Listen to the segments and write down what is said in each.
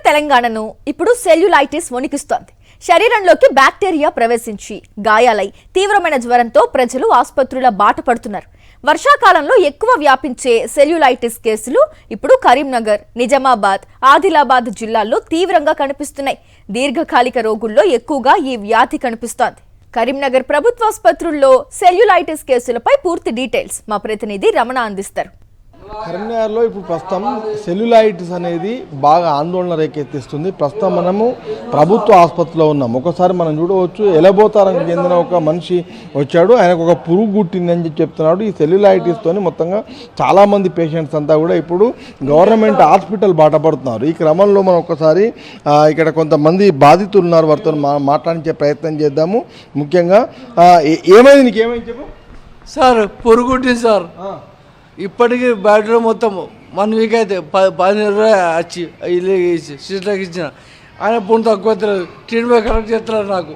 తెలంగాణను ఇప్పుడు సెల్యులైటిస్ వణికిస్తోంది. శరీరంలోకి బ్యాక్టీరియా ప్రవేశించి గాయాలై తీవ్రమైన జ్వరంతో ప్రజలు ఆసుపత్రుల బాట పడుతున్నారు. వర్షాకాలంలో ఎక్కువ వ్యాపించే సెల్యులైటిస్ కేసులు ఇప్పుడు కరీంనగర్, నిజామాబాద్, ఆదిలాబాద్ జిల్లాల్లో తీవ్రంగా కనిపిస్తున్నాయి. దీర్ఘకాలిక రోగుల్లో ఎక్కువగా ఈ వ్యాధి కనిపిస్తోంది. కరీంనగర్ ప్రభుత్వాసుపత్రుల్లో సెల్యులైటిస్ కేసులపై పూర్తి డీటెయిల్స్ మా ప్రతినిధి రమణ అందిస్తారు. కరీంనగర్లో ఇప్పుడు ప్రస్తుతం సెల్యులైటిస్ అనేది బాగా ఆందోళన రేకెత్తిస్తుంది. ప్రస్తుతం మనము ప్రభుత్వ ఆసుపత్రిలో ఉన్నాం. ఒకసారి మనం చూడవచ్చు, ఎలబోతారంకి చెందిన ఒక మనిషి వచ్చాడు. ఆయనకు ఒక పురుగు గుట్టిందని చెప్తున్నాడు. ఈ సెల్యులైటిస్తోని మొత్తంగా చాలామంది పేషెంట్స్ అంతా కూడా ఇప్పుడు గవర్నమెంట్ హాస్పిటల్ బాట పడుతున్నారు. ఈ క్రమంలో మనం ఒకసారి ఇక్కడ కొంతమంది బాధితులు ఉన్నారు, వారితో మాట్లాడించే ప్రయత్నం చేద్దాము. ముఖ్యంగా ఏమైంది, నీకేమైంది చెప్పు సార్. పురుగు గుట్టింది సార్. ఇప్పటికీ బ్యాటరీ మొత్తం 1 వీక్ అయితే 10 వచ్చి సిస్టర్కి ఇచ్చిన ఆయన పుణ్యం తక్కువ ట్రీట్మెంట్ కరెక్ట్ చేస్తున్నారు నాకు.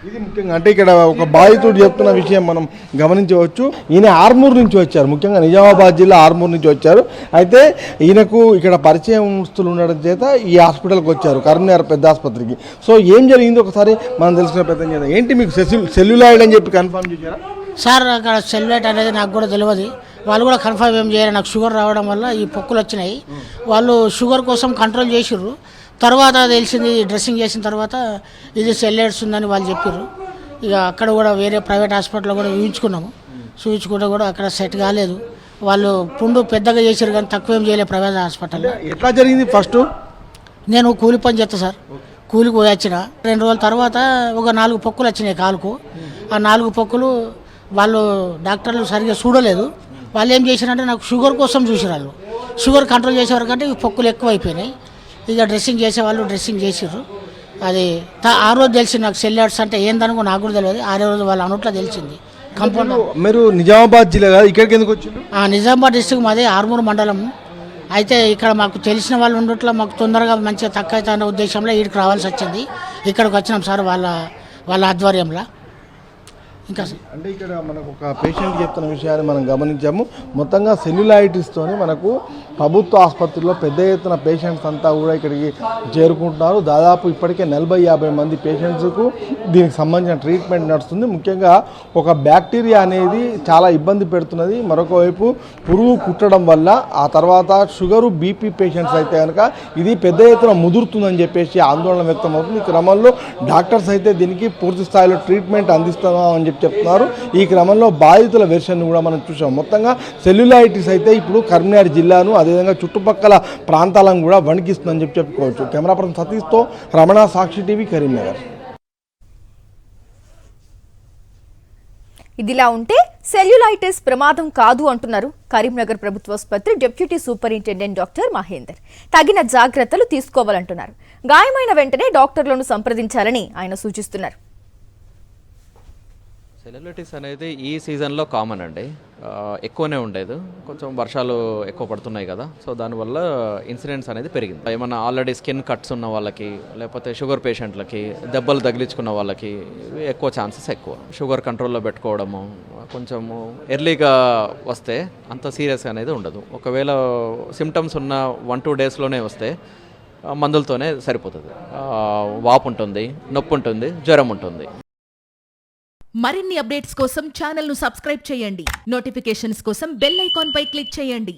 ఇది ముఖ్యంగా అంటే ఇక్కడ ఒక బాధితుడు చెప్తున్న విషయం మనం గమనించవచ్చు. ఈయన ఆర్మూర్ నుంచి వచ్చారు, ముఖ్యంగా నిజామాబాద్ జిల్లా ఆర్మూర్ నుంచి వచ్చారు. అయితే ఈయనకు ఇక్కడ పరిచయస్తులు ఉండడం చేత ఈ హాస్పిటల్కి వచ్చారు, కరీంనగర్ పెద్ద ఆసుపత్రికి. సో ఏం జరిగింది ఒకసారి మనం తెలుసుకునే ప్రయత్నం చేద్దాం. ఏంటి మీకు సెల్యులాయిడ్ అని చెప్పి కన్ఫర్మ్ చేశారా? సార్ అక్కడ సెల్యులైట్ అనేది నాకు కూడా తెలియదు. వాళ్ళు కూడా కన్ఫర్మ్ ఏం చేయాలి. నాకు షుగర్ రావడం వల్ల ఈ పొక్కులు వచ్చినాయి. వాళ్ళు షుగర్ కోసం కంట్రోల్ చేసిర్రు. తర్వాత తెలిసింది, డ్రెస్సింగ్ చేసిన తర్వాత ఇది సెల్యులైట్స్ ఉందని వాళ్ళు చెప్పారు. ఇక అక్కడ కూడా వేరే ప్రైవేట్ హాస్పిటల్లో కూడా చూపించుకుంటే కూడా అక్కడ సెట్ కాలేదు. వాళ్ళు పుండు పెద్దగా చేశారు కానీ తక్కువ ఏం చేయలేదు ప్రైవేట్ హాస్పిటల్లో. ఎట్లా జరిగింది? ఫస్ట్ నేను కూలి పని చేస్తా సార్. కూలికి పోయి వచ్చిన 2 రోజుల తర్వాత ఒక 4 పొక్కులు వచ్చినాయి కాలుకు. ఆ 4 పొక్కులు వాళ్ళు డాక్టర్లు సరిగ్గా చూడలేదు. వాళ్ళు ఏం చేశారంటే నాకు షుగర్ కోసం చూసారు. వాళ్ళు షుగర్ కంట్రోల్ చేసేవారు కంటే పొక్కులు ఎక్కువ అయిపోయినాయి. ఇక డ్రెస్సింగ్ చేసేవాళ్ళు డ్రెస్సింగ్ చేసారు. అది ఆ రోజు తెలిసింది నాకు సెల్యులైటిస్ అంటే ఏందనుకో నాకు కూడా తెలియదు. 6 రోజు వాళ్ళ అనుట్లో తెలిసింది. కంపౌండ్. మీరు నిజామాబాద్ జిల్లా కాదు, ఇక్కడికి ఎందుకు వచ్చింది? నిజామాబాద్ డిస్ట్రిక్ట్ మాది ఆర్మూర్ మండలం. అయితే ఇక్కడ మాకు తెలిసిన వాళ్ళు ఉండట్లో మాకు తొందరగా మంచిగా తక్కువ అవుతా అనే ఉద్దేశంలో ఇక్కడికి రావాల్సి వచ్చింది. ఇక్కడికి వచ్చినాం సార్ వాళ్ళ ఆధ్వర్యంలో. ఇంకా అంటే ఇక్కడ మనకు ఒక పేషెంట్ చెప్తున్న విషయాన్ని మనం గమనించాము. మొత్తంగా సెల్యులైటిస్తోని మనకు ప్రభుత్వ ఆసుపత్రిలో పెద్ద ఎత్తున పేషెంట్స్ అంతా కూడా ఇక్కడికి చేరుకుంటున్నారు. దాదాపు ఇప్పటికే 40-50 మంది పేషెంట్స్కు దీనికి సంబంధించిన ట్రీట్మెంట్ నడుస్తుంది. ముఖ్యంగా ఒక బ్యాక్టీరియా అనేది చాలా ఇబ్బంది పెడుతున్నది. మరొక వైపు పురుగు కుట్టడం వల్ల ఆ తర్వాత షుగరు, బీపీ పేషెంట్స్ అయితే కనుక ఇది పెద్ద ఎత్తున ముదురుతుందని చెప్పేసి ఆందోళన వ్యక్తం అవుతుంది. ఈ క్రమంలో డాక్టర్స్ అయితే దీనికి పూర్తి స్థాయిలో ట్రీట్మెంట్ అందిస్తున్నాం అని చెప్తున్నారు. ఈ క్రమంలో బాధితుల వెర్షన్ కూడా మనం చూసాం. మొత్తంగా సెల్యులైటిస్ అయితే ఇప్పుడు కరీంనగర్ జిల్లాను అదేవిధంగా చుట్టుపక్కల ప్రాంతాలను కూడా వణికిస్తుందని చెప్పుకోవచ్చు. కెమెరా పర్సన్ సతీష్తో రమణ, సాక్షి టీవీ, కరీంనగర్. ఇదిలా ఉంటే సెల్యులైటిస్ ప్రమాదం కాదు అంటున్నారు కరీంనగర్ ప్రభుత్వాసుపత్రి డిప్యూటీ సూపరింటెండెంట్ డాక్టర్ మహేందర్. తగిన జాగ్రత్తలు తీసుకోవాలంటున్నారు. గాయమైన వెంటనే డాక్టర్లను సంప్రదించాలని ఆయన సూచిస్తున్నారు. సెల్యులైటిస్ అనేది ఈ సీజన్లో కామన్ అండి, ఎక్కువనే ఉండేది. కొంచెం వర్షాలు ఎక్కువ పడుతున్నాయి కదా, సో దానివల్ల ఇన్సిడెంట్స్ అనేది పెరిగింది. ఏమన్నా ఆల్రెడీ స్కిన్ కట్స్ ఉన్న వాళ్ళకి, లేకపోతే షుగర్ పేషెంట్లకి, దెబ్బలు తగిలించుకున్న వాళ్ళకి ఎక్కువ ఛాన్సెస్ ఎక్కువ. షుగర్ కంట్రోల్లో పెట్టుకోవడము, కొంచెము ఎర్లీగా వస్తే అంత సీరియస్ అనేది ఉండదు. ఒకవేళ సిమ్టమ్స్ ఉన్న 1-2 డేస్లోనే వస్తే మందులతోనే సరిపోతుంది. వాపు ఉంటుంది, నొప్పి ఉంటుంది, జ్వరం ఉంటుంది. మరిన్ని అప్డేట్స్ కోసం ఛానల్ను సబ్స్క్రైబ్ చేయండి. నోటిఫికేషన్స్ కోసం బెల్ ఐకాన్ పై క్లిక్ చేయండి.